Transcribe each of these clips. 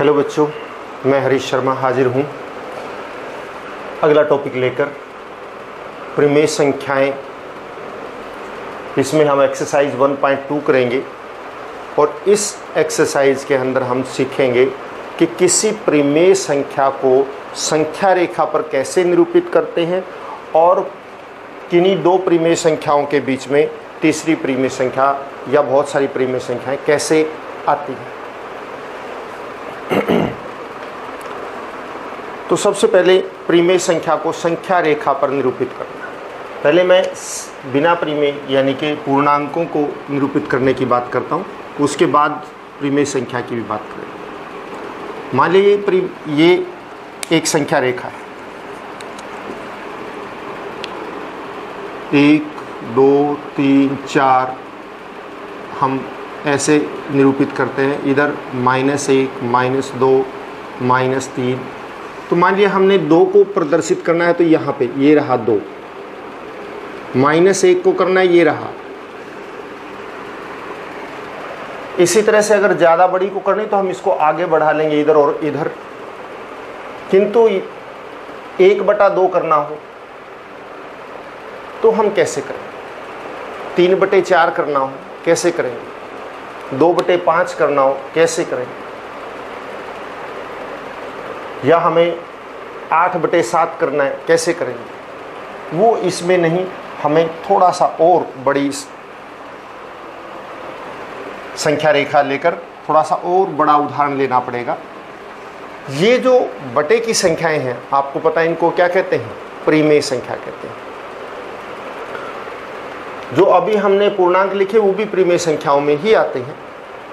Hello बच्चों, मैं हरीश शर्मा हाजिर हूँ अगला टॉपिक लेकर, परिमेय संख्याएं। इसमें हम एक्सरसाइज 1.2 करेंगे और इस एक्सरसाइज के अंदर हम सीखेंगे कि किसी परिमेय संख्या को संख्या रेखा पर कैसे निरूपित करते हैं और किन्हीं दो परिमेय संख्याओं के बीच में तीसरी परिमेय संख्या या बहुत सारी परिमेय संख्याएं कैसे आती हैं। तो सबसे पहले परिमेय संख्या को संख्या रेखा पर निरूपित करना। पहले मैं बिना परिमेय यानी कि पूर्णांकों को निरूपित करने की बात करता हूँ, उसके बाद परिमेय संख्या की भी बात करेंगे। मान लीजिए ये एक संख्या रेखा है, 1 2 3 4 हम ऐसे निरूपित करते हैं। इधर -1 -2 -3। तो मान लिया हमने 2 को प्रदर्शित करना है तो यहाँ पे ये रहा 2, -1 को करना है ये रहा। इसी तरह से अगर ज़्यादा बड़ी को करनी तो हम इसको आगे बढ़ा लेंगे इधर और इधर। किंतु 1/2 करना हो तो हम कैसे करें? 3/4 करना हो कैसे करेंगे? 2/5 करना हो कैसे करेंगे? या हमें 8/7 करना है कैसे करेंगे? वो इसमें नहीं, हमें थोड़ा सा और बड़ी संख्या रेखा लेकर थोड़ा सा और बड़ा उदाहरण लेना पड़ेगा। ये जो बटे की संख्याएं हैं, आपको पता है इनको क्या कहते हैं? परिमेय संख्या कहते हैं। जो अभी हमने पूर्णांक लिखे वो भी परिमेय संख्याओं में ही आते हैं,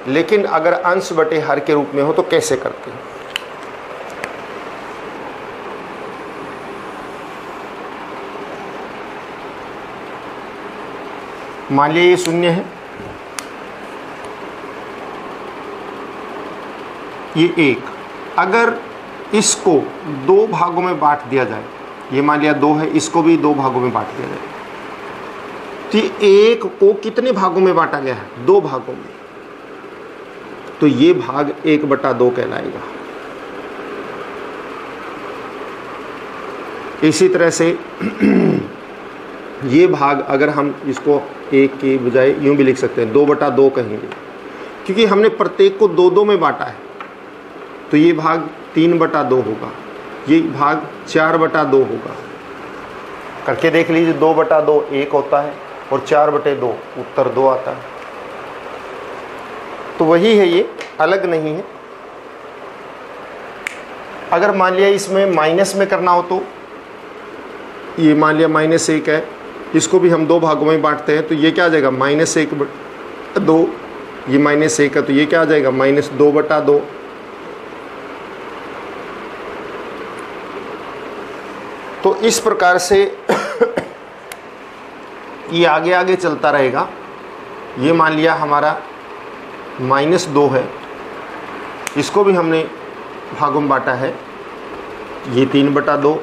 लेकिन अगर अंश बटे हर के रूप में हो तो कैसे करते हैं? मान लीजिए ये 0 है, ये 1। अगर इसको 2 भागों में बांट दिया जाए, ये मान लिया 2 है, इसको भी 2 भागों में बांट दिया जाए, तो ये 1 को कितने भागों में बांटा गया है? 2 भागों में। तो ये भाग 1/2 कहलाएगा। इसी तरह से ये भाग अगर हम इसको 1 के बजाय यूं भी लिख सकते हैं, 2/2 कहेंगे, क्योंकि हमने प्रत्येक को 2-2 में बांटा है। तो ये भाग 3/2 होगा, ये भाग 4/2 होगा। करके देख लीजिए, 2/2 1 होता है और 4/2 उत्तर 2 आता है। तो वही है, ये अलग नहीं है। अगर मान लिया इसमें माइनस में करना हो तो ये मान लिया -1 है, इसको भी हम 2 भागों में बांटते हैं, तो ये क्या आ जाएगा? -1/2। ये -1 है तो ये क्या आ जाएगा? -2/2। तो इस प्रकार से ये आगे आगे चलता रहेगा। ये मान लिया हमारा -2 है, इसको भी हमने भागों में बांटा है, ये 3/2,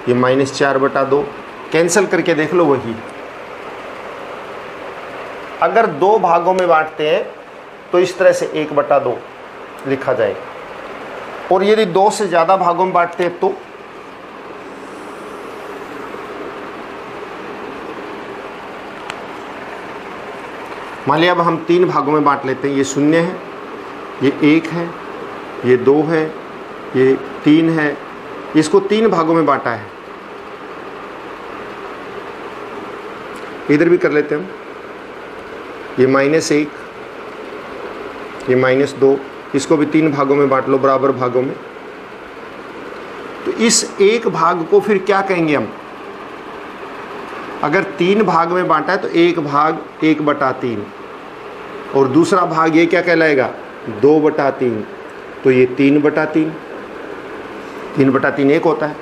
ये -4/2। कैंसिल करके देख लो, वही। अगर 2 भागों में बांटते हैं तो इस तरह से 1/2 लिखा जाएगा, और यदि 2 से ज़्यादा भागों में बांटते हैं तो मान लिया अब हम 3 भागों में बांट लेते हैं। ये 0 है, ये 1 है, ये 2 है, ये 3 है। इसको 3 भागों में बांटा है। इधर भी कर लेते हैं हम। ये -1, ये -2, इसको भी 3 भागों में बांट लो, बराबर भागों में। तो इस एक भाग को फिर क्या कहेंगे हम? अगर 3 भाग में बांटा है तो एक भाग 1/3, और दूसरा भाग ये क्या कहलाएगा? 2/3। तो ये 3/3, 3/3 1 होता है।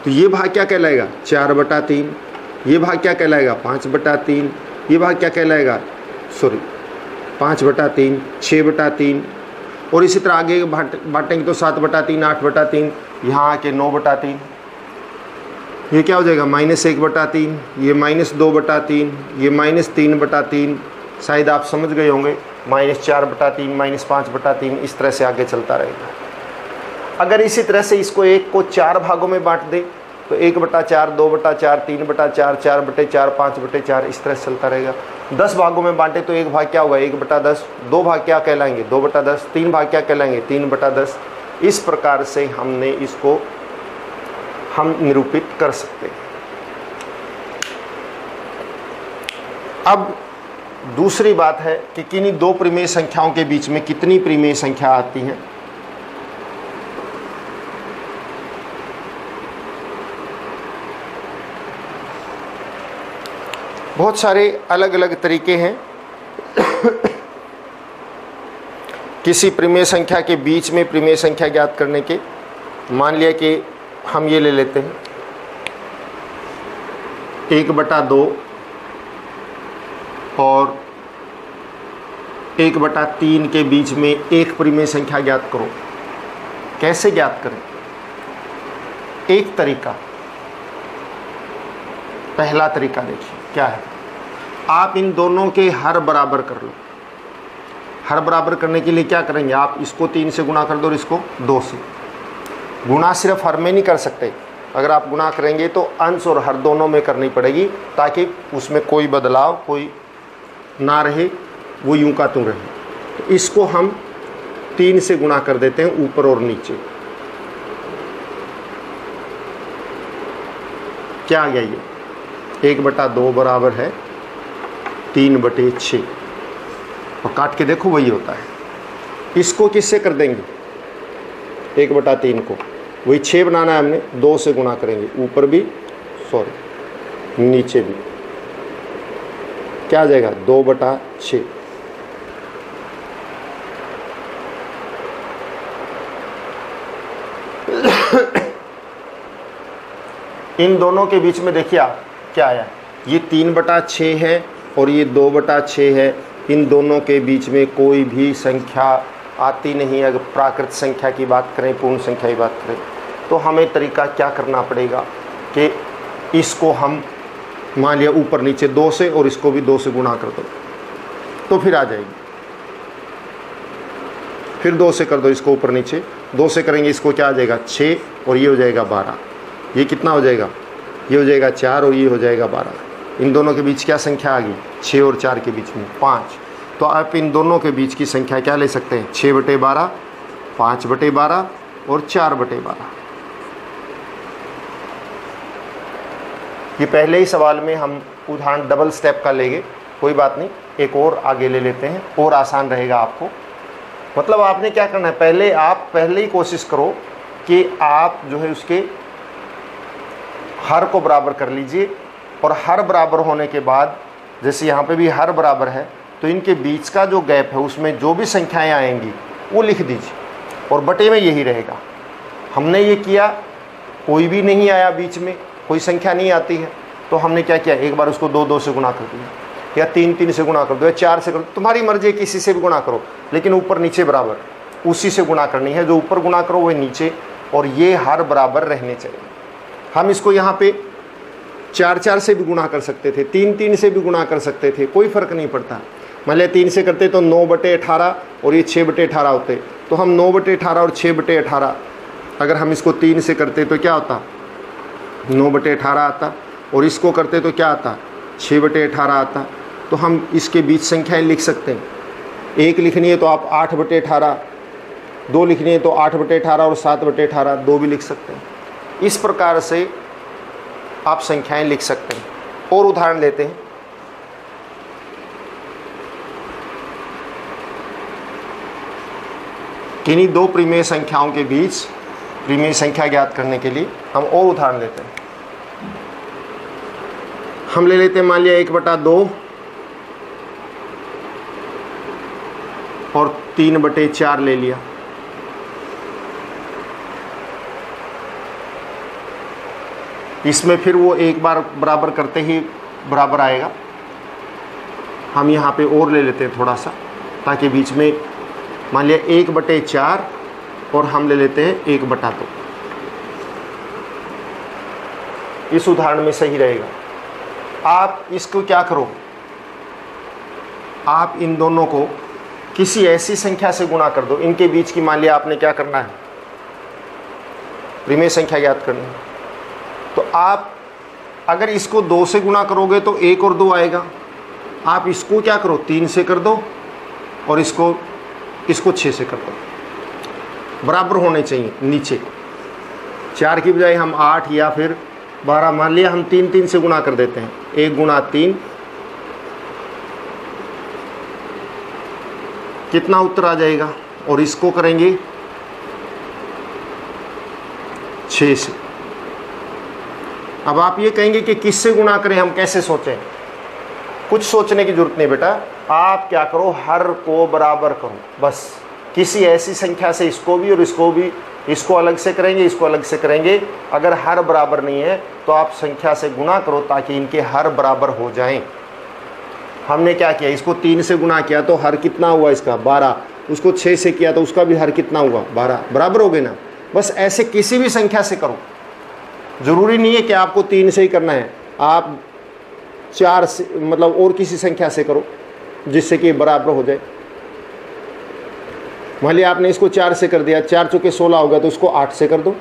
तो ये भाग क्या कहलाएगा? 4/3। ये भाग क्या कहलाएगा? 5/3। ये भाग क्या कहलाएगा? 5/3, 6/3। और इसी तरह आगे बांटेंगे तो 7/3, 8/3, यहाँ आके 9/3। ये क्या हो जाएगा? -1/3, ये -2/3, ये -3/3। शायद आप समझ गए होंगे, -4/3, -5/3, इस तरह से आगे चलता रहेगा। अगर इसी तरह से इसको 1 को 4 भागों में बांट दे तो 1/4, 2/4, 3/4, 4/4, 5/4 इस तरह से चलता रहेगा। 10 भागों में बांटे तो 1 भाग क्या होगा 1/10, 2 भाग क्या कहलाएंगे 2/10, 3 भाग क्या कहलाएंगे 3/10। इस प्रकार से हमने इसको हम निरूपित कर सकते हैं। अब दूसरी बात है कि किन्हीं दो परिमेय संख्याओं के बीच में कितनी परिमेय संख्या आती है। बहुत सारे अलग अलग तरीके हैं किसी परिमेय संख्या के बीच में परिमेय संख्या ज्ञात करने के। मान लिया कि हम ये ले लेते हैं 1/2 और 1/3 के बीच में एक परिमेय संख्या ज्ञात करो। कैसे ज्ञात करें? एक तरीका, पहला तरीका देखिए क्या है। आप इन दोनों के हर बराबर कर लो। हर बराबर करने के लिए क्या करेंगे, आप इसको 3 से गुणा कर दो और इसको 2 से। गुणा सिर्फ हर में नहीं कर सकते, अगर आप गुणा करेंगे तो अंश और हर दोनों में करनी पड़ेगी ताकि उसमें कोई बदलाव कोई ना रहे, वो यूं का त्यों रहे। तो इसको हम 3 से गुणा कर देते हैं ऊपर और नीचे। क्या आ गया ये 1/2 बराबर है 3/6 और काट के देखो वही होता है। इसको किससे कर देंगे 1/3 को, वही 6 बनाना है हमने, 2 से गुणा करेंगे ऊपर भी नीचे भी। क्या आ जाएगा 2/6। इन दोनों के बीच में देखिए आप क्या आया, ये 3/6 है और ये 2/6 है। इन दोनों के बीच में कोई भी संख्या आती नहीं। अगर प्राकृत संख्या की बात करें, पूर्ण संख्या की बात करें, तो हमें तरीका क्या करना पड़ेगा कि इसको हम मान लिया ऊपर नीचे 2 से और इसको भी 2 से गुणा कर दो तो फिर आ जाएगी। फिर 2 से कर दो इसको ऊपर नीचे, 2 से करेंगे इसको क्या आ जाएगा 6 और ये हो जाएगा 12। ये कितना हो जाएगा, ये हो जाएगा 4 और ये हो जाएगा 12। इन दोनों के बीच क्या संख्या आ गई 6 और 4 के बीच में 5। तो आप इन दोनों के बीच की संख्या क्या ले सकते हैं 6/12, 5/12 और 4/12। ये पहले ही सवाल में हम उदाहरण डबल स्टेप का लेंगे, कोई बात नहीं, एक और आगे ले लेते हैं और आसान रहेगा आपको। मतलब आपने क्या करना है, आप पहले ही कोशिश करो कि आप जो है उसके हर को बराबर कर लीजिए और हर बराबर होने के बाद जैसे यहाँ पे भी हर बराबर है तो इनके बीच का जो गैप है उसमें जो भी संख्याएं आएंगी वो लिख दीजिए और बटे में यही रहेगा। हमने ये किया, कोई भी नहीं आया बीच में, कोई संख्या नहीं आती है, तो हमने क्या किया, एक बार उसको 2 से गुणा कर दिया या 3 से गुणा कर दो या 4 से कर दो, तुम्हारी मर्जी है, किसी से भी गुणा करो, लेकिन ऊपर नीचे बराबर उसी से गुणा करनी है। जो ऊपर गुणा करो वही नीचे, और ये हर बराबर रहने चाहिए। हम इसको यहाँ पे 4 से भी गुणा कर सकते थे, 3 से भी गुणा कर सकते थे, कोई फ़र्क नहीं पड़ता। मान लिया 3 से करते तो 9/18 और ये 6/18 होते, तो हम 9/18 और 6/18, अगर हम इसको 3 से करते तो क्या होता 9/18 आता, और इसको करते तो क्या आता 6/18 आता। तो हम इसके बीच संख्याएं लिख सकते हैं। 1 लिखनी है तो आप 8/18, 2 लिखनी है तो 8/18 और 7/18, 2 भी लिख सकते हैं। इस प्रकार से आप संख्याएं लिख सकते हैं। और उदाहरण लेते हैं, किन्हीं दो परिमेय संख्याओं के बीच परिमेय संख्या ज्ञात करने के लिए हम और उदाहरण लेते हैं। हम ले लेते हैं मान लिया 1/2 और 3/4 ले लिया। इसमें फिर वो एक बार बराबर करते ही बराबर आएगा। हम यहाँ पे और ले लेते हैं थोड़ा सा, ताकि बीच में मान लिया 1/4 और हम ले लेते हैं 1/2। इस उदाहरण में सही रहेगा। आप इसको क्या करो, आप इन दोनों को किसी ऐसी संख्या से गुणा कर दो, इनके बीच की मान लिया आपने क्या करना है प्रीमेय संख्या ज्ञात करनी है। तो आप अगर इसको 2 से गुणा करोगे तो 1 और 2 आएगा। आप इसको क्या करो, 3 से कर दो और इसको 6 से कर दो, बराबर होने चाहिए। नीचे 4 की बजाय हम 8 या फिर 12, मान लिया हम 3 से गुणा कर देते हैं। 1 गुणा 3, कितना उत्तर आ जाएगा, और इसको करेंगे 6 से। अब आप ये कहेंगे कि किससे गुणा करें, हम कैसे सोचें? कुछ सोचने की जरूरत नहीं बेटा, आप क्या करो, हर को बराबर करो बस। किसी ऐसी संख्या से इसको भी और इसको भी, इसको अलग से करेंगे, इसको अलग से करेंगे। अगर हर बराबर नहीं है तो आप संख्या से गुणा करो ताकि इनके हर बराबर हो जाएं। हमने क्या किया, इसको 3 से गुणा किया तो हर कितना हुआ इसका, 12। उसको 6 से किया तो उसका भी हर कितना हुआ, 12। बराबर हो गए ना। बस ऐसे किसी भी संख्या से करो, ज़रूरी नहीं है कि आपको 3 से ही करना है। आप 4 से, मतलब और किसी संख्या से करो जिससे कि बराबर हो जाए। मान लिया आपने इसको 4 से कर दिया, 4 चौके 16 हो गया, तो उसको 8 से कर दो,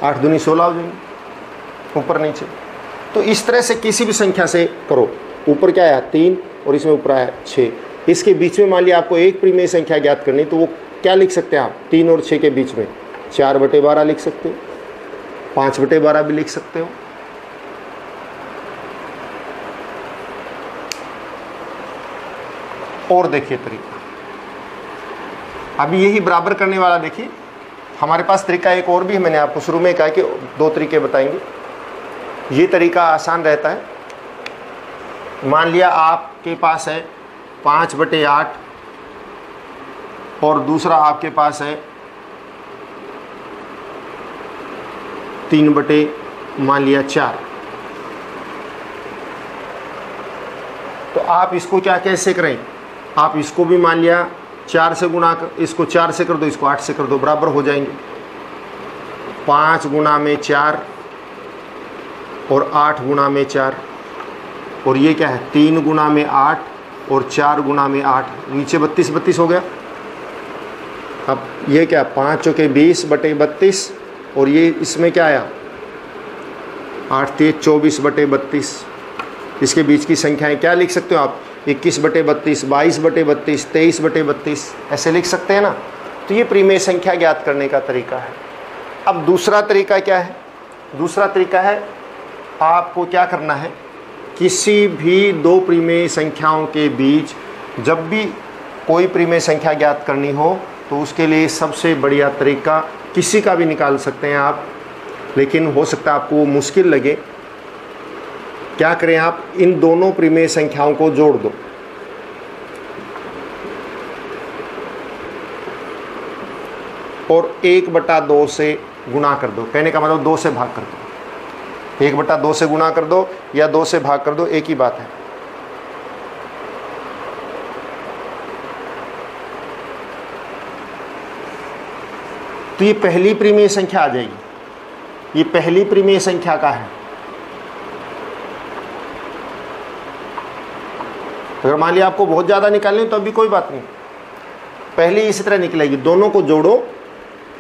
8 दूनी 16 हो जाएंगे ऊपर नीचे। तो इस तरह से किसी भी संख्या से करो। ऊपर क्या आया, 3, और इसमें ऊपर आया 6। इसके बीच में मान लिया आपको एक प्रीमेय संख्या ज्ञात करनी, तो वो क्या लिख सकते हैं आप, 3 और 6 के बीच में 4/12 लिख सकते हो, 5/12 भी लिख सकते हो। और देखिए तरीका, अभी यही बराबर करने वाला देखिए, हमारे पास तरीका एक और भी है। मैंने आपको शुरू में कहा कि 2 तरीके बताएंगे। ये तरीका आसान रहता है। मान लिया आपके पास है 5/8 और दूसरा आपके पास है 3/4। तो आप इसको क्या कैसे करें, आप इसको भी मान लिया 4 से गुणा कर, इसको 4 से कर दो, इसको 8 से कर दो, बराबर हो जाएंगे। 5 गुणा में 4 और 8 गुणा में 4, और ये क्या है, 3 गुणा में 8 और 4 गुणा में 8, नीचे 32 हो गया। अब ये क्या, 5 चौके 20/32, और ये इसमें क्या आया, 8 3 24/32। इसके बीच की संख्याएं क्या लिख सकते हो आप, 21/32, 22/32, 23/32, ऐसे लिख सकते हैं ना। तो ये प्रीमेय संख्या ज्ञात करने का तरीका है। अब दूसरा तरीका क्या है, दूसरा तरीका है आपको क्या करना है, किसी भी 2 प्रीमेय संख्याओं के बीच जब भी कोई प्रीमेय संख्या ज्ञात करनी हो तो उसके लिए सबसे बढ़िया तरीका, किसी का भी निकाल सकते हैं आप, लेकिन हो सकता है आपको वो मुश्किल लगे। क्या करें आप, इन दोनों प्रीमेय संख्याओं को जोड़ दो। और 1/2 से गुणा कर दो। कहने का मतलब 2 से भाग कर दो। 1/2 से गुणा कर दो या 2 से भाग कर दो, एक ही बात है। तो ये पहली प्रीमेय संख्या आ जाएगी। ये पहली प्रीमेय संख्या का है। अगर मान लिया आपको बहुत ज़्यादा निकालनी तो अभी कोई बात नहीं, पहले इसी तरह निकलेगी। दोनों को जोड़ो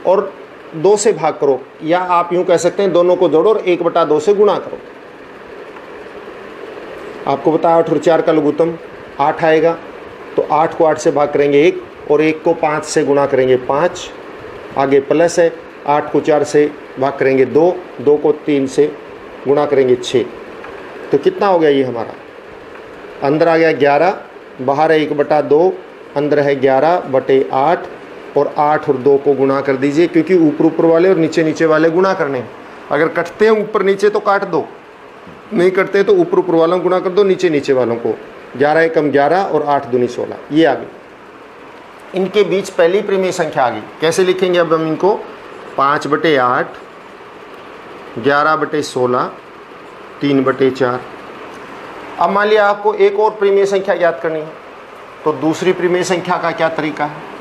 और 2 से भाग करो, या आप यूं कह सकते हैं दोनों को जोड़ो और 1/2 से गुणा करो। आपको बताया 8 और 4 का लघुत्तम 8 आएगा, तो 8 को 8 से भाग करेंगे 1, और 1 को 5 से गुणा करेंगे 5, आगे प्लस है, 8 को 4 से भाग करेंगे 2, 2 को 3 से गुणा करेंगे 6। तो कितना हो गया ये हमारा, अंदर आ गया 11, बाहर है 1/2, अंदर है 11/8, और 8 और 2 को गुणा कर दीजिए, क्योंकि ऊपर वाले और नीचे नीचे वाले गुणा करने हैं। अगर कटते हैं ऊपर नीचे तो काट दो, नहीं कटते तो ऊपर वालों को गुणा कर दो, नीचे नीचे वालों को। 11 एकम 11 और 8 दूनी 16, ये आ गई। इनके बीच पहली प्रीमेय संख्या आ गई। कैसे लिखेंगे अब हम इनको, 5/8, 11/16, 3/4। अब मान लिया आपको एक और प्रीमेय संख्या ज्ञात करनी है, तो दूसरी प्रीमेय संख्या का क्या तरीका है।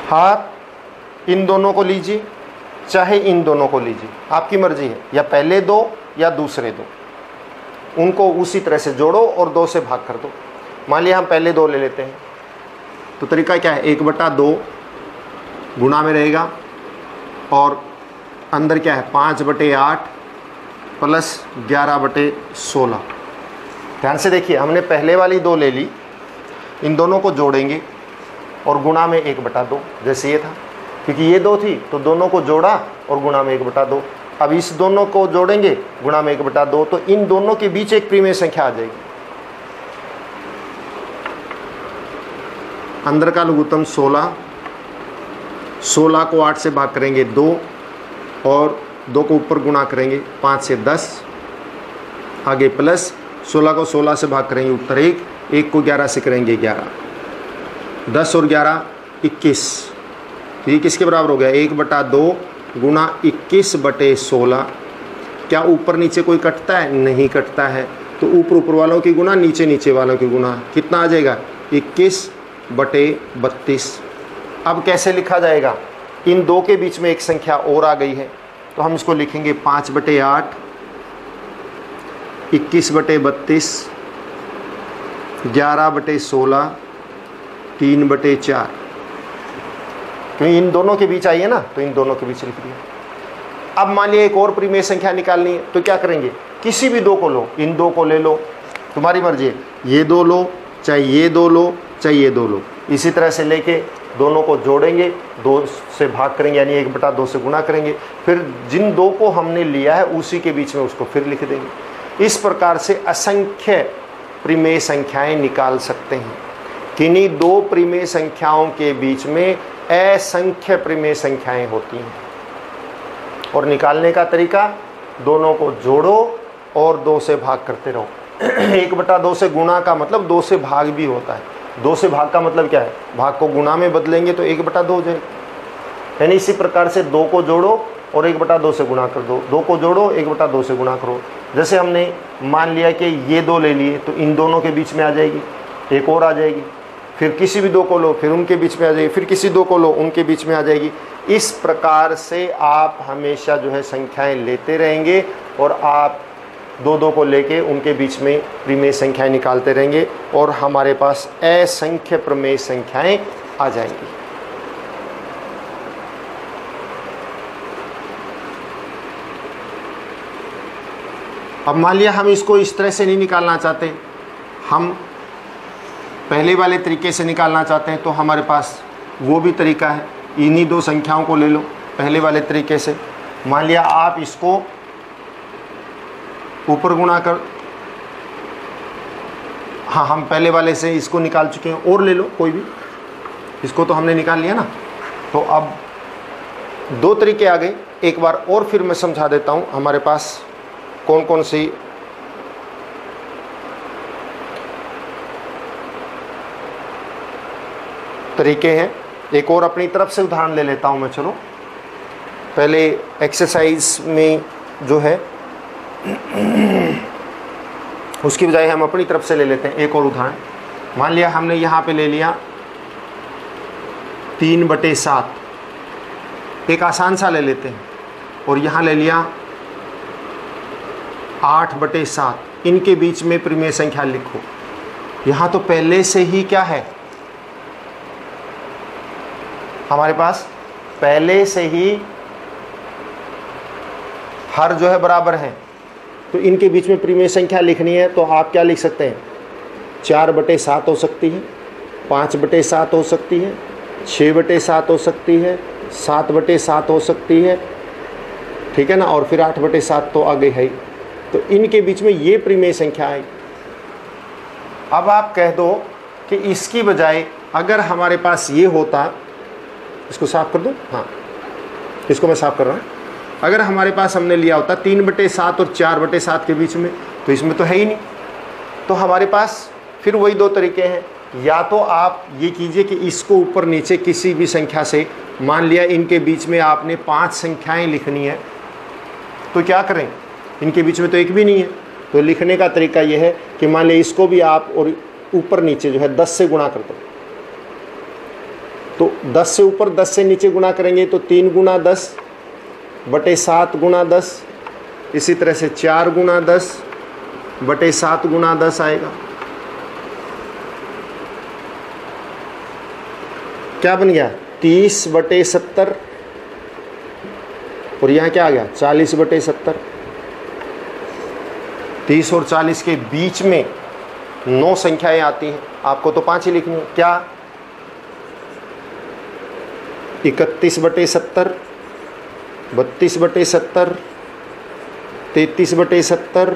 हाथ इन दोनों को लीजिए चाहे इन दोनों को लीजिए, आपकी मर्जी है, या पहले दो या दूसरे दो, उनको उसी तरह से जोड़ो और 2 से भाग कर दो। मान लिया हम पहले 2 ले लेते हैं, तो तरीका क्या है, 1/2 गुणा में रहेगा और अंदर क्या है 5/8 प्लस 11/16। ध्यान से देखिए, हमने पहले वाली 2 ले ली, इन दोनों को जोड़ेंगे और गुणा में 1/2, जैसे ये था, क्योंकि ये 2 थी तो दोनों को जोड़ा और गुणा में 1/2। अब इस दोनों को जोड़ेंगे गुणा में 1/2, तो इन दोनों के बीच एक प्रीमेय संख्या आ जाएगी। अंदर का लघुत्तम 16, 16 को 8 से भाग करेंगे 2 और 2 को ऊपर गुणा करेंगे 5 से 10, आगे प्लस 16 को 16 से भाग करेंगे उत्तर 1, 1 को 11 से करेंगे 11, 10 और 11 21। तो ये किसके बराबर हो गया, 1/2 गुणा 21/16। क्या ऊपर नीचे कोई कटता है, नहीं कटता है, तो ऊपर ऊपर वालों की गुणा, नीचे नीचे वालों की गुणा, कितना आ जाएगा 21/32। अब कैसे लिखा जाएगा, इन 2 के बीच में एक संख्या और आ गई है, तो हम इसको लिखेंगे 5/8, 21/32, 11/16, 3/4। क्योंकि इन दोनों के बीच आई है ना, तो इन दोनों के बीच लिख दिया। अब मान लिया एक और प्रीमेय संख्या निकालनी है, तो क्या करेंगे, किसी भी 2 को लो, इन 2 को ले लो, तुम्हारी मर्जी है, ये 2 लो, चाहे ये 2 लो, चाहे ये 2 लो, इसी तरह से लेके दोनों को जोड़ेंगे, 2 से भाग करेंगे, यानी 1/2 से गुणा करेंगे, फिर जिन 2 को हमने लिया है उसी के बीच में उसको फिर लिख देंगे। इस प्रकार से असंख्य प्रीमेय संख्याएं निकाल सकते हैं। किन्हीं 2 प्रीमेय संख्याओं के बीच में असंख्य प्रीमेय संख्याएं होती हैं, और निकालने का तरीका, दोनों को जोड़ो और 2 से भाग करते रहो। 1/2 से गुणा का मतलब 2 से भाग भी होता है। 2 से भाग का मतलब क्या है, भाग को गुणा में बदलेंगे तो 1/2 हो जाएगा। यानी इसी प्रकार से 2 को जोड़ो और 1/2 से गुणा कर दो, 2 को जोड़ो 1/2 से गुणा करो। जैसे हमने मान लिया कि ये 2 ले लिए, तो इन दोनों के बीच में आ जाएगी, एक और आ जाएगी, फिर किसी भी 2 को लो, फिर उनके बीच में आ जाएगी, फिर किसी 2 को लो, उनके बीच में आ जाएगी। इस प्रकार से आप हमेशा जो है संख्याएं लेते रहेंगे और आप 2 को लेके उनके बीच में प्रीमेय संख्याएं निकालते रहेंगे और हमारे पास असंख्य प्रमेय संख्याएं आ जाएंगी। अब मान लिया हम इसको इस तरह से नहीं निकालना चाहते, हम पहले वाले तरीके से निकालना चाहते हैं, तो हमारे पास वो भी तरीका है। इन्हीं 2 संख्याओं को ले लो पहले वाले तरीके से। मान लिया आप इसको ऊपर गुणा कर, हाँ हम पहले वाले से इसको निकाल चुके हैं, और ले लो कोई भी, इसको तो हमने निकाल लिया ना। तो अब 2 तरीके आ गए, एक बार और फिर मैं समझा देता हूँ हमारे पास कौन कौन सी तरीके हैं। एक और अपनी तरफ से उदाहरण ले लेता हूं मैं। चलो पहले एक्सरसाइज में जो है उसकी बजाय हम अपनी तरफ से ले लेते हैं एक और उदाहरण। मान लिया हमने यहाँ पे ले लिया 3/7, एक आसान सा ले लेते हैं, और यहाँ ले लिया 8/7। इनके बीच में प्रीमेय संख्या लिखो। यहाँ तो पहले से ही क्या है, हमारे पास पहले से ही हर जो है बराबर है, तो इनके बीच में प्रीमेय संख्या लिखनी है। तो आप क्या लिख सकते हैं, 4/7 हो सकती है, 5/7 हो सकती है, 6/7 हो सकती है, 7/7 हो सकती है, ठीक है ना, और फिर 8/7 तो आगे है। तो इनके बीच में ये प्रीमेय संख्या है। अब आप कह दो कि इसकी बजाय अगर हमारे पास ये होता, इसको साफ कर दूं, हाँ इसको मैं साफ कर रहा हूँ। अगर हमारे पास हमने लिया होता 3/7 और 4/7 के बीच में, तो इसमें तो है ही नहीं। तो हमारे पास फिर वही 2 तरीके हैं। या तो आप ये कीजिए कि इसको ऊपर नीचे किसी भी संख्या से, मान लिया इनके बीच में आपने 5 संख्याएं लिखनी है, तो क्या करें, इनके बीच में तो एक भी नहीं है। तो लिखने का तरीका यह है कि मान लिया इसको भी आप और ऊपर नीचे जो है 10 से गुणा कर दो। तो 10 से ऊपर 10 से नीचे गुणा करेंगे तो 3 × 10 बटे 7 गुना 10, इसी तरह से 4 गुना 10 बटे 7 गुना 10 आएगा। क्या बन गया 30 बटे 70, और यहाँ क्या आ गया 40 बटे 70। 30 और 40 के बीच में 9 संख्याएं आती हैं, आपको तो 5 ही लिखनी है। क्या 31 बटे 70, 32 बटे 70, 33 बटे 70,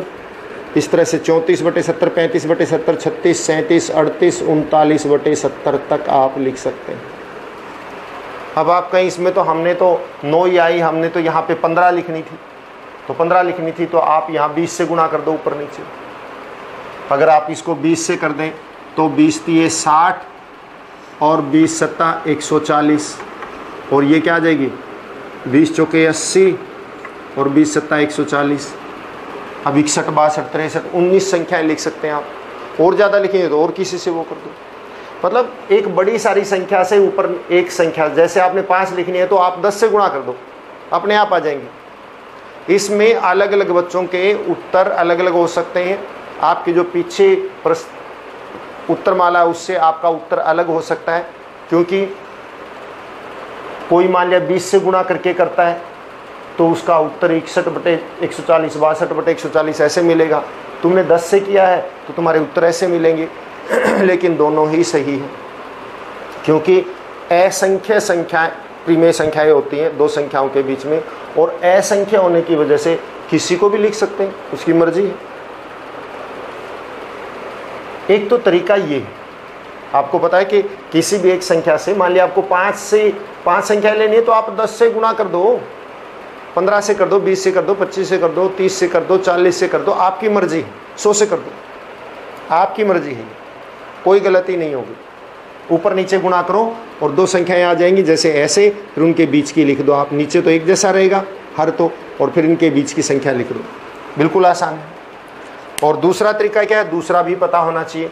इस तरह से 34 बटे 70, 35 बटे 70, 36, 37, 38, 39 बटे 70 तक आप लिख सकते हैं। अब आप कहीं इसमें तो हमने तो 9 ही आई, हमने तो यहाँ पे 15 लिखनी थी, तो 15 लिखनी थी तो आप यहाँ 20 से गुणा कर दो ऊपर नीचे। अगर आप इसको 20 से कर दें तो 20 तिये 60 और 20 सत्ता 140, और ये क्या आ जाएगी 20 चौके 80 और 20 सत्ता 140। अब 61, 62, 63, 19 संख्याएं लिख सकते हैं आप। और ज़्यादा लिखेंगे तो और किसी से वो कर दो। मतलब एक बड़ी सारी संख्या से ऊपर एक संख्या, जैसे आपने 5 लिखनी है तो आप 10 से गुणा कर दो, अपने आप आ जाएंगे। इसमें अलग अलग बच्चों के उत्तर अलग अलग हो सकते हैं। आपकी जो पीछे उत्तर माला है उससे आपका उत्तर अलग हो सकता है, क्योंकि कोई मान लिया 20 से गुणा करके करता है तो उसका उत्तर 61 बटे 140, 62 बटे 140 ऐसे मिलेगा। तुमने 10 से किया है तो तुम्हारे उत्तर ऐसे मिलेंगे। लेकिन दोनों ही सही हैं, क्योंकि असंख्य संख्याएं प्रिमेय संख्याएं होती हैं 2 संख्याओं के बीच में, और असंख्य होने की वजह से किसी को भी लिख सकते हैं, उसकी मर्जी है। एक तो तरीका ये है, आपको पता है कि किसी भी एक संख्या से, मान लिया आपको 5 संख्याएं लेनी है तो आप 10 से गुणा कर दो, 15 से कर दो, 20 से कर दो, 25 से कर दो, 30 से कर दो, 40 से कर दो, आपकी मर्जी है। 100 से कर दो, आपकी मर्जी है, कोई गलती नहीं होगी। ऊपर नीचे गुणा करो और 2 संख्याएं आ जाएंगी, जैसे ऐसे, फिर उनके बीच की लिख दो आप। नीचे तो एक जैसा रहेगा हर तो, और फिर इनके बीच की संख्या लिख दो, बिल्कुल आसान है। और दूसरा तरीका क्या है, दूसरा भी पता होना चाहिए,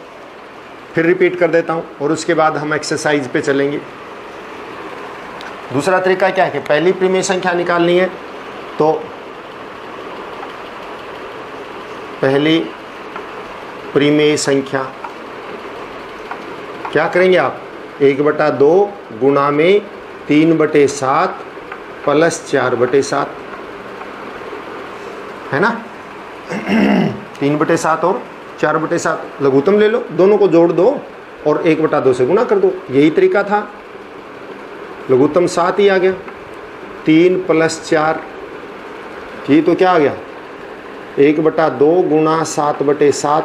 फिर रिपीट कर देता हूँ और उसके बाद हम एक्सरसाइज पे चलेंगे। दूसरा तरीका क्या है कि पहली प्रिमेय संख्या निकालनी है तो पहली प्रिमेय संख्या क्या करेंगे आप, 1/2 गुणा में 3/7 प्लस 4/7, है ना। 3/7 और 4/7 लघुत्तम ले लो, दोनों को जोड़ दो और 1/2 से गुणा कर दो, यही तरीका था। लघुत्तम 7 ही आ गया, 3 प्लस 4, ये तो क्या आ गया 1/2 गुणा 7/7,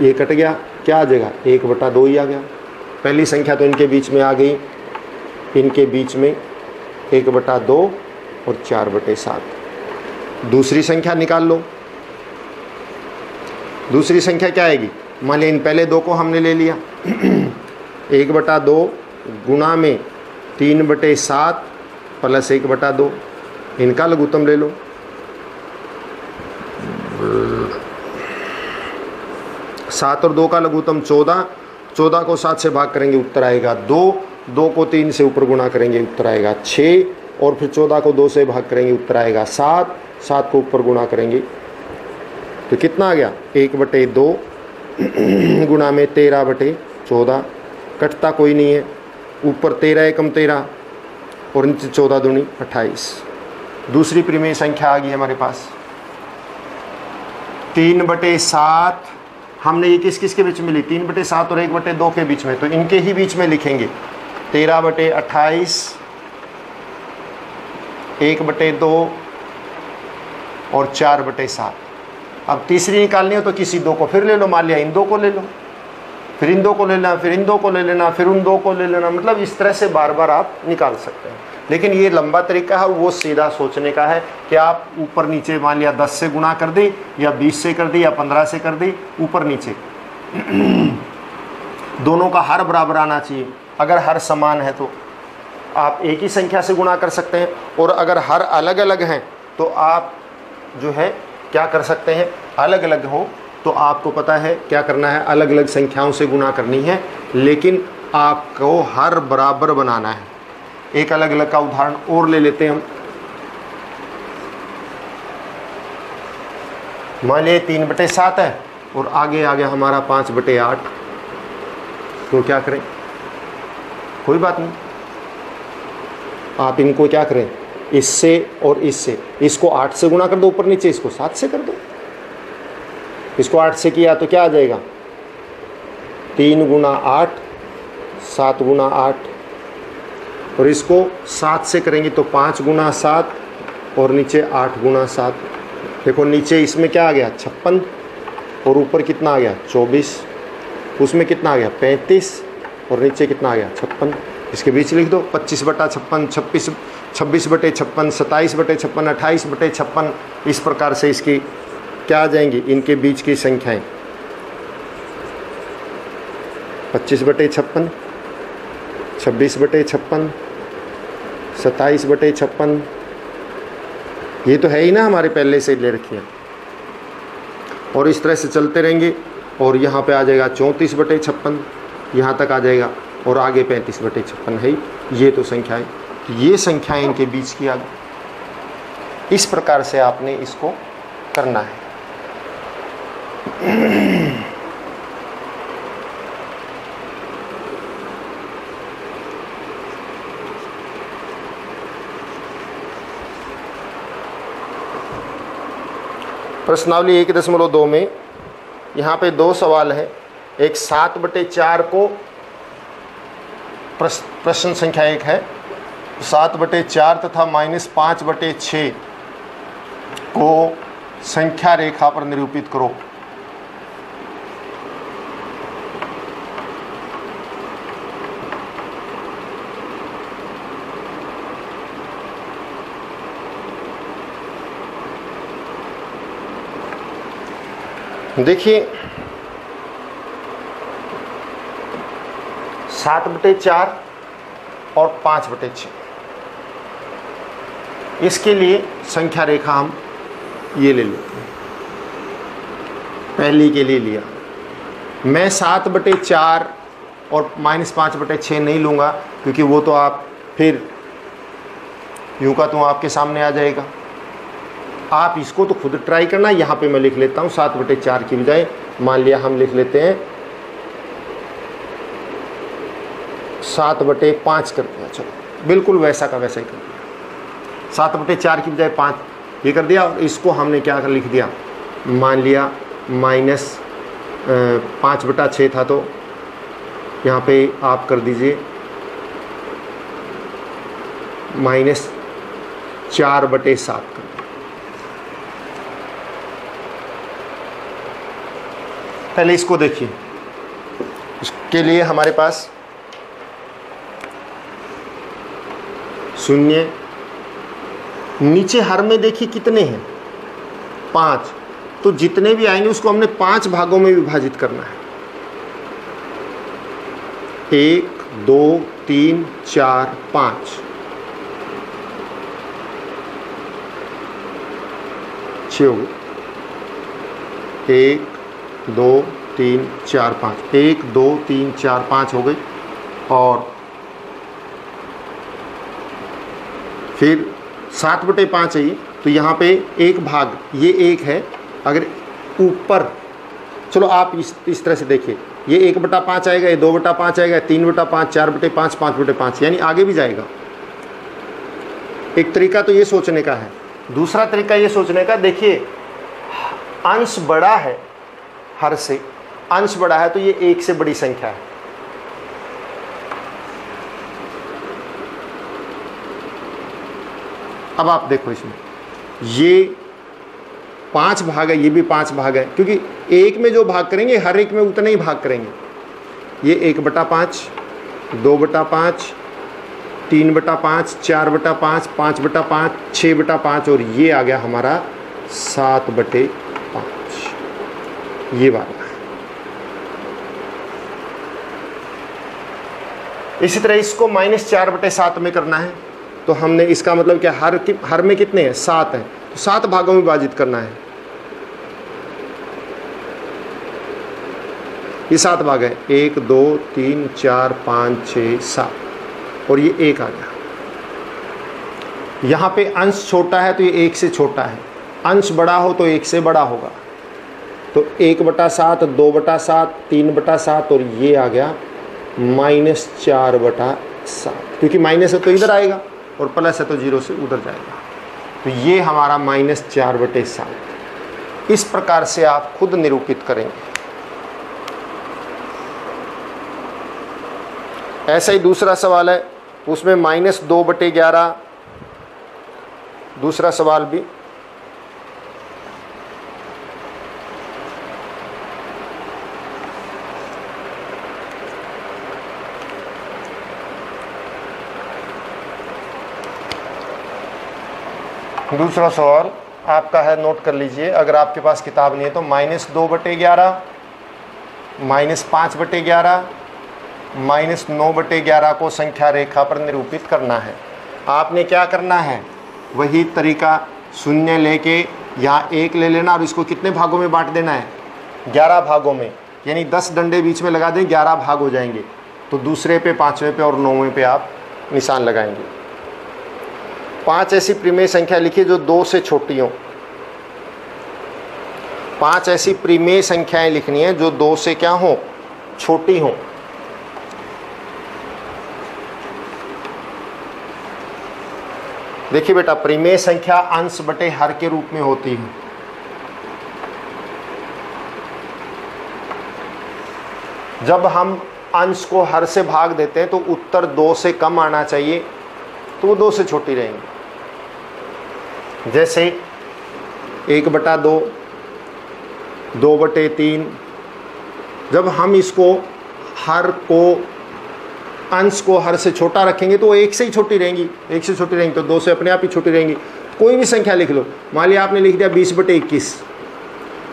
ये कट गया, क्या आ जाएगा 1/2 ही आ गया। पहली संख्या तो इनके बीच में आ गई, इनके बीच में 1/2 और 4/7। दूसरी संख्या निकाल लो। दूसरी संख्या क्या आएगी, मान लिया इन पहले 2 को हमने ले लिया, 1/2 गुणा में 3/7 प्लस 1/2, इनका लघुत्तम ले लो। 7 और 2 का लघुत्तम 14, 14 को 7 से भाग करेंगे उत्तर आएगा 2, 2 को 3 से ऊपर गुणा करेंगे उत्तर आएगा 6, और फिर 14 को 2 से भाग करेंगे उत्तर आएगा 7, 7 को ऊपर गुणा करेंगे तो कितना आ गया 1/2 गुणा में 13/14, कटता कोई नहीं है, ऊपर 13 एकम 13 और नीचे 14 दूनी 28। दूसरी प्रिमेय संख्या आ गई हमारे पास 3/7। हमने ये किस किस के बीच में ली, 3/7 और 1/2 के बीच में, तो इनके ही बीच में लिखेंगे 13/28, 1/2 और 4/7। अब तीसरी निकालनी हो तो किसी 2 को फिर ले लो, मान लिया इन 2 को ले लो, फिर इन 2 को ले लेना, फिर इन 2 को ले लेना, फिर उन 2 को ले लेना, मतलब इस तरह से बार बार आप निकाल सकते हैं। लेकिन ये लंबा तरीका है, वो सीधा सोचने का है कि आप ऊपर नीचे मान लिया 10 से गुणा कर दी, या 20 से कर दी, या 15 से कर दी, ऊपर नीचे दोनों का हर बराबर आना चाहिए। अगर हर समान है तो आप एक ही संख्या से गुणा कर सकते हैं, और अगर हर अलग अलग हैं तो आप जो है क्या कर सकते हैं, अलग अलग हो तो आपको पता है क्या करना है, अलग अलग संख्याओं से गुणा करनी है, लेकिन आपको हर बराबर बनाना है। एक अलग अलग का उदाहरण और ले लेते हैं हम। मान लिया 3/7 है और आगे आ गया हमारा 5/8। तो क्या करें, कोई बात नहीं, आप इनको क्या करें, इससे और इससे, इसको 8 से गुणा कर दो ऊपर नीचे, इसको 7 से कर दो। इसको 8 से किया तो क्या आ जाएगा, 3 × 8 7 × 8, और इसको 7 से करेंगे तो 5 × 7 और नीचे 8 × 7। देखो नीचे इसमें क्या आ गया 56 और ऊपर कितना आ गया 24, उसमें कितना आ गया 35 और नीचे कितना आ गया 56। इसके बीच लिख दो 25/56, 26/56, 27/56, 28/56। इस प्रकार से इसकी क्या आ जाएंगी, इनके बीच की संख्याएं 25/56, 26/56, 27/56। ये तो है ही ना, हमारे पहले से ले रखी है। और इस तरह से चलते रहेंगे और यहाँ पे आ जाएगा 34/56, यहाँ तक आ जाएगा और आगे 35/56 है। ये तो संख्याएं, ये संख्याएं इनके बीच की आ गई। इस प्रकार से आपने इसको करना है। प्रश्नावली 1.2 में यहाँ पे 2 सवाल है। एक 7/4 को प्रश्न संख्या 1 है, 7/4 तथा -5/6 को संख्या रेखा पर निरूपित करो। देखिए 7/4 और 5/6, इसके लिए संख्या रेखा हम ये ले लेते हैं। पहली के लिए लिया मैं 7/4 और -5/6 नहीं लूँगा, क्योंकि वो तो आप फिर यूँ का तो आपके सामने आ जाएगा। आप इसको तो खुद ट्राई करना। यहाँ पे मैं लिख लेता हूँ 7/4 की बजाय मान लिया हम लिख लेते हैं 7/5 कर दिया। चलो बिल्कुल वैसा का वैसा ही कर दिया। 7/4 की बजाय 5 ये कर दिया और इसको हमने क्या कर लिख दिया, मान लिया -5/6 था तो यहाँ पे आप कर दीजिए -4/7 कर। पहले इसको देखिए, इसके लिए हमारे पास 0, नीचे हर में देखिए कितने हैं 5, तो जितने भी आएंगे उसको हमने 5 भागों में विभाजित करना है। 1 2 3 4 5 6 हो गए। 1 2 3 4 5 1 2 3 4 5 हो गई। और फिर 7/5 है ये, तो यहाँ पे एक भाग ये 1 है। अगर ऊपर चलो आप इस तरह से देखिए, ये 1/5 आएगा, ये 2/5 आएगा, 3/5, 4/5, 5/5, यानी आगे भी जाएगा। एक तरीका तो ये सोचने का है। दूसरा तरीका ये सोचने का, देखिए अंश बड़ा है, हर से अंश बड़ा है तो ये 1 से बड़ी संख्या है। अब आप देखो इसमें ये 5 भाग है, ये भी 5 भाग है, क्योंकि 1 में जो भाग करेंगे हर एक में उतने ही भाग करेंगे। ये 1/5, 2/5, 3/5, 4/5, 5/5, 6/5 और ये आ गया हमारा 7/5, ये वाला है। इसी तरह इसको -4/7 में करना है, तो हमने इसका मतलब क्या, हर में कितने हैं 7 हैं, तो 7 भागों में विभाजित करना है। ये 7 भाग है, 1 2 3 4 5 6 7 और ये 1 आ गया। यहाँ पे अंश छोटा है तो ये 1 से छोटा है, अंश बड़ा हो तो 1 से बड़ा होगा। तो 1/7, 2/7, 3/7 और ये आ गया -4/7, क्योंकि माइनस है तो इधर आएगा और प्लस है तो 0 से उधर जाएगा। तो ये हमारा -4/7। इस प्रकार से आप खुद निरूपित करेंगे। ऐसा ही दूसरा सवाल है, उसमें -2/11, दूसरा सवाल भी दूसरा सवाल आपका है, नोट कर लीजिए अगर आपके पास किताब नहीं है तो। -2/11, -5/11, -9/11 को संख्या रेखा पर निरूपित करना है। आपने क्या करना है, वही तरीका, शून्य लेके यहाँ 1 ले लेना और इसको कितने भागों में बांट देना है, 11 भागों में, यानी 10 डंडे बीच में लगा दें, 11 भाग हो जाएंगे। तो दूसरे पे, 5वें पे और 9वें पे आप निशान लगाएंगे। 5 ऐसी प्रीमेय संख्या लिखिए जो 2 से छोटी हो। 5 ऐसी प्रीमेय संख्याएं लिखनी है जो 2 से क्या हो, छोटी हो। देखिए बेटा, प्रीमेय संख्या अंश बटे हर के रूप में होती है। जब हम अंश को हर से भाग देते हैं तो उत्तर 2 से कम आना चाहिए, तो वो 2 से छोटी रहेंगी। जैसे 1/2, 2/3, जब हम इसको हर को, अंश को हर से छोटा रखेंगे तो वो 1 से ही छोटी रहेंगी, 1 से छोटी रहेंगी, तो 2 से अपने आप ही छोटी रहेंगी। कोई भी संख्या लिख लो, मान लिया आपने लिख दिया 20/21,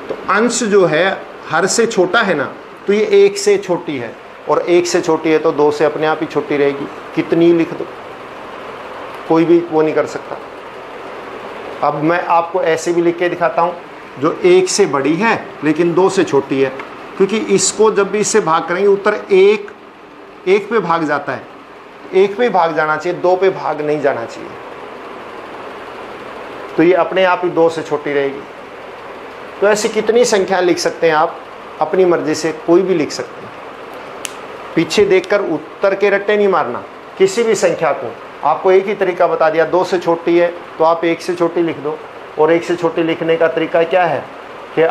तो अंश जो है हर से छोटा है ना, तो ये 1 से छोटी है, और 1 से छोटी है तो 2 से अपने आप ही छोटी रहेगी। कितनी लिख दो, कोई भी वो नहीं कर सकता। अब मैं आपको ऐसे भी लिख के दिखाता हूँ जो 1 से बड़ी है लेकिन 2 से छोटी है, क्योंकि इसको जब भी इससे भाग करेंगे उत्तर 1 पे भाग जाता है, 1 पे भाग जाना चाहिए, 2 पे भाग नहीं जाना चाहिए। तो ये अपने आप ही 2 से छोटी रहेगी। तो ऐसी कितनी संख्या लिख सकते हैं आप, अपनी मर्जी से कोई भी लिख सकते हैं। पीछे देखकर उत्तर के रट्टे नहीं मारना। किसी भी संख्या को आपको एक ही तरीका बता दिया, 2 से छोटी है तो आप 1 से छोटी लिख दो। और 1 से छोटी लिखने का तरीका क्या है कि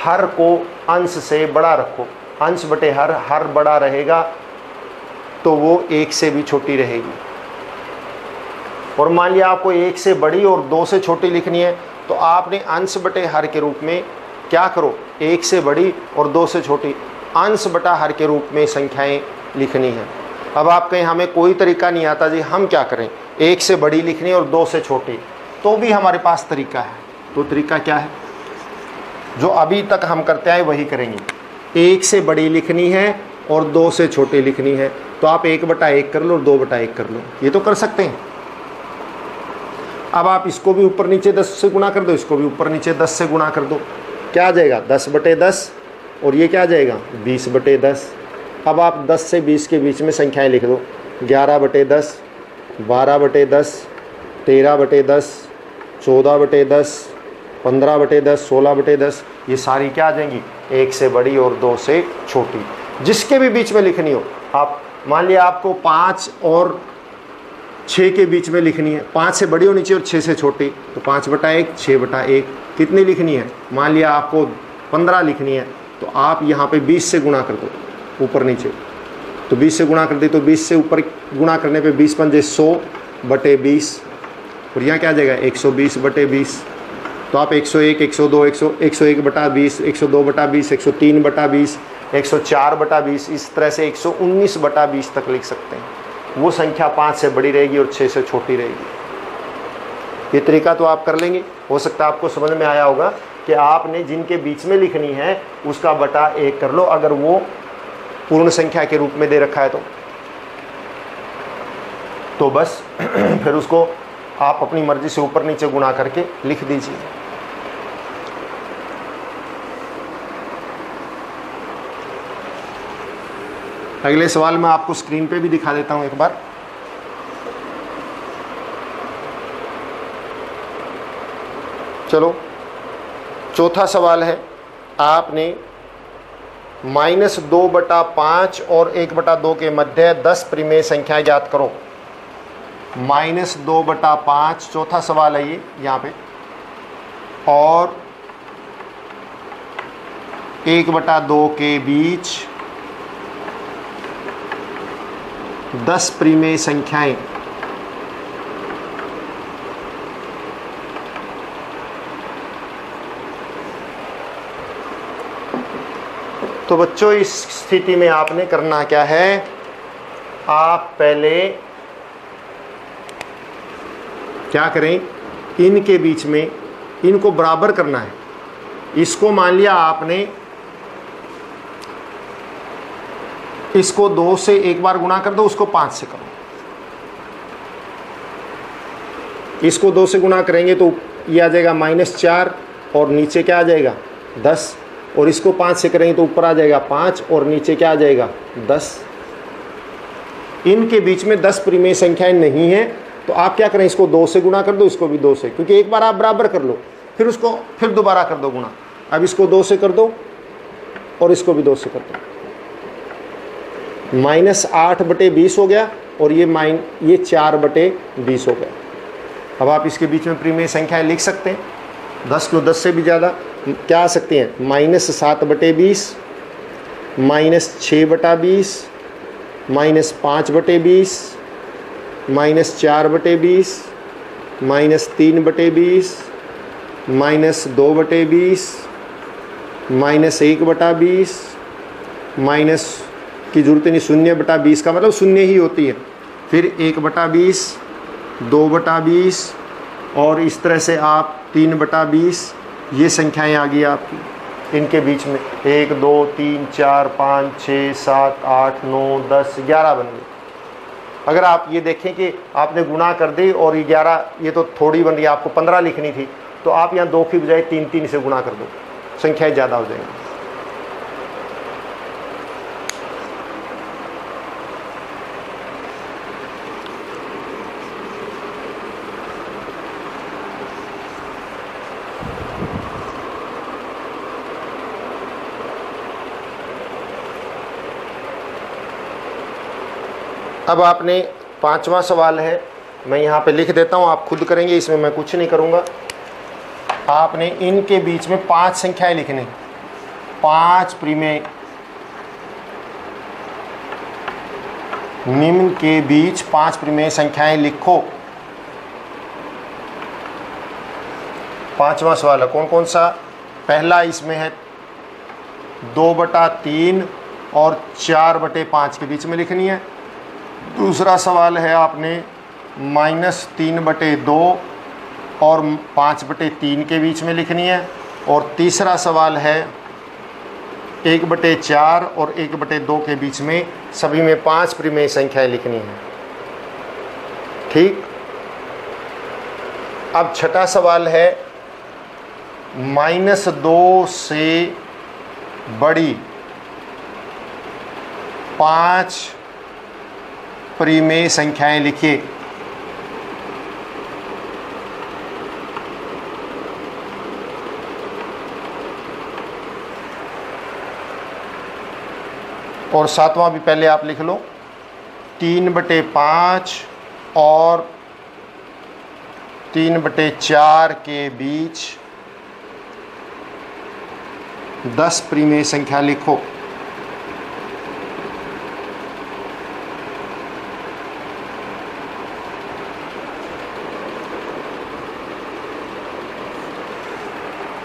हर को अंश से बड़ा रखो, अंश बटे हर बड़ा रहेगा तो वो 1 से भी छोटी रहेगी। और मान लिया आपको 1 से बड़ी और 2 से छोटी लिखनी है, तो आपने अंश बटे हर के रूप में क्या करो, 1 से बड़ी और 2 से छोटी अंश बटा हर के रूप में संख्याएं लिखनी है। अब आप कहें हमें कोई तरीका नहीं आता जी, हम क्या करें, 1 से बड़ी लिखनी और 2 से छोटी, तो भी हमारे पास तरीका है। तो तरीका क्या है, जो अभी तक हम करते आए वही करेंगे। 1 से बड़ी लिखनी है और 2 से छोटी लिखनी है, तो आप 1/1 कर लो और 2/1 कर लो, ये तो कर सकते हैं। अब आप इसको भी ऊपर नीचे 10 से गुणा कर दो, इसको भी ऊपर नीचे 10 से गुणा कर दो, क्या आ जाएगा 10/10, और ये क्या आ जाएगा 20/10। अब आप 10 से 20 के बीच में संख्याएं लिख दो, 11/10, 12/10, 13/10, 14/10, 15/10, 16/10, ये सारी क्या आ जाएंगी, 1 से बड़ी और 2 से छोटी, जिसके भी बीच में लिखनी हो। आप मान लिया आपको 5 और 6 के बीच में लिखनी है, 5 से बड़ी होनी चाहिए और 6 से छोटी, तो 5/1, 6/1 कितनी लिखनी है, मान लिया आपको 15 लिखनी है, तो आप यहाँ पे 20 से गुणा कर दो ऊपर नीचे, तो 20 से गुणा कर दी, तो 20 से ऊपर गुणा करने पे 20 पंजे 100/20, और यहाँ क्या आ जाएगा 120/20। तो आप 101, 102, 101/20, 102/20, 103/20, 104/20, इस तरह से 119/20 तक लिख सकते हैं। वो संख्या 5 से बड़ी रहेगी और 6 से छोटी रहेगी। ये तरीका तो आप कर लेंगे। हो सकता है आपको समझ में आया होगा कि आपने जिनके बीच में लिखनी है उसका बटा 1 कर लो, अगर वो पूर्ण संख्या के रूप में दे रखा है तो बस फिर उसको आप अपनी मर्जी से ऊपर नीचे गुणा करके लिख दीजिए। अगले सवाल में आपको स्क्रीन पे भी दिखा देता हूं एक बार। चलो, चौथा सवाल है, आपने -2/5 और 1/2 के मध्य 10 परिमेय संख्या ज्ञात करो। -2/5 चौथा सवाल है ये यहाँ पे, और 1/2 के बीच 10 परिमेय संख्याएं। तो बच्चों इस स्थिति में आपने करना क्या है, आप पहले क्या करें, इनके बीच में इनको बराबर करना है। इसको मान लिया आपने, इसको 2 से एक बार गुणा कर दो, उसको 5 से करो। इसको 2 से गुणा करेंगे तो ये आ जाएगा -4 और नीचे क्या आ जाएगा 10, और इसको 5 से करेंगे तो ऊपर आ जाएगा 5 और नीचे क्या आ जाएगा 10। इनके बीच में 10 परिमेय संख्याएं नहीं है, तो आप क्या करें, इसको 2 से गुणा कर दो, इसको भी 2 से, क्योंकि एक बार आप बराबर कर लो, फिर उसको फिर दोबारा कर दो गुणा। अब इसको 2 से कर दो और इसको भी 2 से कर दो। -8/20 हो गया, और ये 4/20 हो गया। अब आप इसके बीच में परिमेय संख्याएं लिख सकते हैं, 10 क्यों, 10 से भी ज़्यादा क्या आ सकती हैं, -7/20, -6/20, -5/20, -4/20, -3/20, -2/20, -1/20, माइनस की जरूरत नहीं, 0/20 का मतलब 0 ही होती है, फिर 1/20, 2/20, और इस तरह से आप 3/20, ये संख्याएं आ गई आपकी। इनके बीच में 1 2 3 4 5 6 7 8 9 10 11 बन गई। अगर आप ये देखें कि आपने गुणा कर दी और 11, ये तो थोड़ी बन रही है, आपको 15 लिखनी थी, तो आप यहाँ 2 की बजाय 3 से गुणा कर दो, संख्याएं ज़्यादा हो जाएंगी। अब आपने 5वां सवाल है, मैं यहाँ पे लिख देता हूँ, आप खुद करेंगे, इसमें मैं कुछ नहीं करूँगा। आपने इनके बीच में 5 संख्याएं लिखनी, 5 परिमेय, निम्न के बीच 5 परिमेय संख्याएं लिखो। 5वां सवाल है, कौन कौन सा, पहला इसमें है 2/3 और 4/5 के बीच में लिखनी है। दूसरा सवाल है आपने -3/2 और 5/3 के बीच में लिखनी है। और तीसरा सवाल है 1/4 और 1/2 के बीच में, सभी में 5 परिमेय संख्याएं लिखनी है। ठीक। अब छठा सवाल है -2 से बड़ी 5 परिमेय संख्याएं लिखिए। और 7वां भी पहले आप लिख लो, 3/5 और 3/4 के बीच 10 परिमेय संख्या लिखो।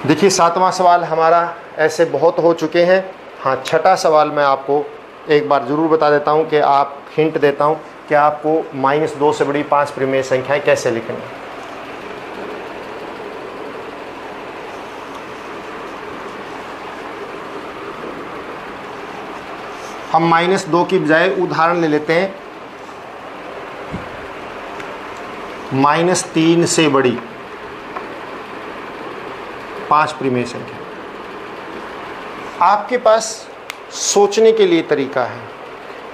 देखिए 7वां सवाल हमारा ऐसे बहुत हो चुके हैं। हाँ, छठा सवाल मैं आपको एक बार ज़रूर बता देता हूँ कि आप हिंट देता हूँ कि आपको -2 से बड़ी 5 परिमेय संख्याएं कैसे लिखनी है। हम -2 की बजाय उदाहरण ले लेते हैं, -3 से बड़ी 5 परिमेय संख्या। आपके पास सोचने के लिए तरीका है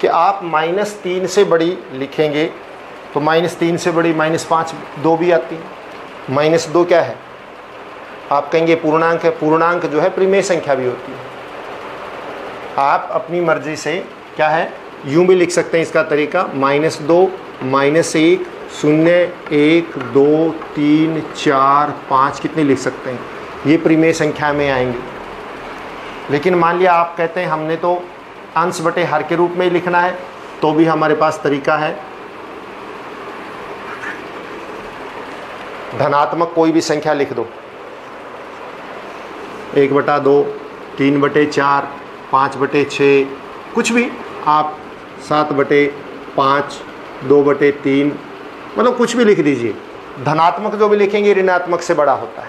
कि आप -3 से बड़ी लिखेंगे तो -3 से बड़ी -5 2 भी आती है। -2 क्या है, आप कहेंगे पूर्णांक है, पूर्णांक जो है परिमेय संख्या भी होती है। आप अपनी मर्जी से क्या है यूं भी लिख सकते हैं इसका तरीका, -2, -1, 0, 1, 2, 3, 4, 5 कितने लिख सकते हैं, ये परिमेय संख्या में आएंगे। लेकिन मान लिया आप कहते हैं हमने तो अंश बटे हर के रूप में ही लिखना है, तो भी हमारे पास तरीका है। धनात्मक कोई भी संख्या लिख दो, 1/2, 3/4, 5/6, कुछ भी आप 7/5, 2/3, मतलब कुछ भी लिख दीजिए। धनात्मक जो भी लिखेंगे ऋणात्मक से बड़ा होता है।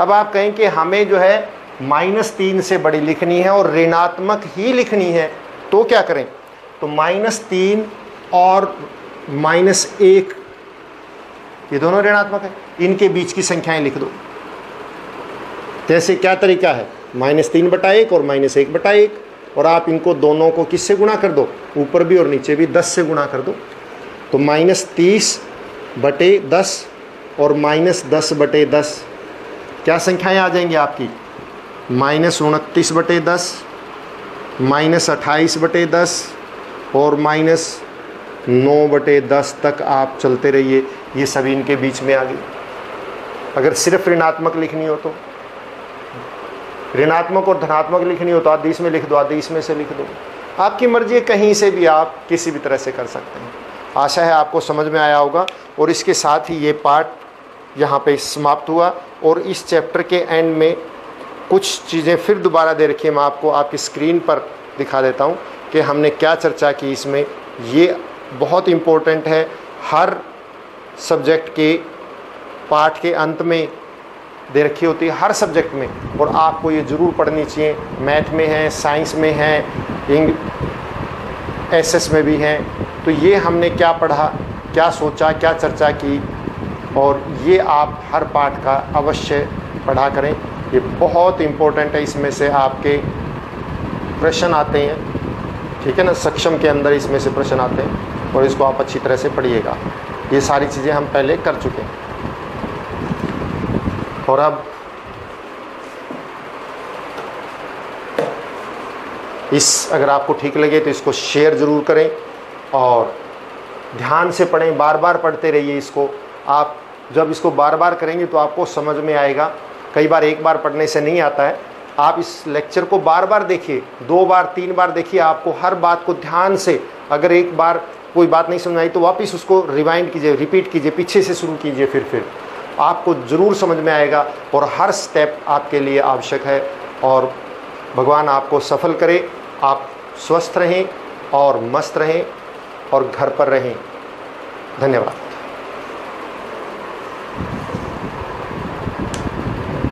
अब आप कहें कि हमें जो है -3 से बड़ी लिखनी है और ऋणात्मक ही लिखनी है, तो क्या करें? तो -3 और -1 ये दोनों ऋणात्मक है, इनके बीच की संख्याएं लिख दो। जैसे क्या तरीका है, -3/1 और -1/1, और आप इनको दोनों को किससे गुणा कर दो, ऊपर भी और नीचे भी 10 से गुणा कर दो। तो -30/10 और -10/10 क्या संख्याएं आ जाएंगी आपकी, -29/10, -28/10 और -9/10 तक आप चलते रहिए, ये सभी इनके बीच में आ गई। अगर सिर्फ ऋणात्मक लिखनी हो तो, ऋणात्मक और धनात्मक लिखनी हो तो आधी इसमें लिख दो, आधी इसमें से लिख दो, आपकी मर्जी है, कहीं से भी आप किसी भी तरह से कर सकते हैं। आशा है आपको समझ में आया होगा। और इसके साथ ही ये पार्ट यहाँ पे समाप्त हुआ। और इस चैप्टर के एंड में कुछ चीज़ें फिर दोबारा दे रखी है, मैं आपको आपकी स्क्रीन पर दिखा देता हूँ कि हमने क्या चर्चा की इसमें। ये बहुत इम्पोर्टेंट है, हर सब्जेक्ट के पाठ के अंत में दे रखी होती है, हर सब्जेक्ट में, और आपको ये ज़रूर पढ़नी चाहिए। मैथ में है, साइंस में है, SS में भी हैं। तो ये हमने क्या पढ़ा, क्या सोचा, क्या चर्चा की, और ये आप हर पाठ का अवश्य पढ़ा करें। ये बहुत इम्पोर्टेंट है, इसमें से आपके प्रश्न आते हैं, ठीक है ना, सक्षम के अंदर इसमें से प्रश्न आते हैं, और इसको आप अच्छी तरह से पढ़िएगा। ये सारी चीज़ें हम पहले कर चुके हैं। और अब अगर आपको ठीक लगे तो इसको शेयर ज़रूर करें और ध्यान से पढ़ें, बार बार पढ़ते रहिए इसको। आप जब इसको बार बार करेंगे तो आपको समझ में आएगा। कई बार एक बार पढ़ने से नहीं आता है, आप इस लेक्चर को बार बार देखिए, 2 बार 3 बार देखिए, आपको हर बात को ध्यान से, अगर एक बार कोई बात नहीं समझ आई तो वापस उसको रिवाइंड कीजिए, रिपीट कीजिए, पीछे से शुरू कीजिए, फिर आपको ज़रूर समझ में आएगा। और हर स्टेप आपके लिए आवश्यक है। और भगवान आपको सफल करे, आप स्वस्थ रहें और मस्त रहें और घर पर रहें। धन्यवाद।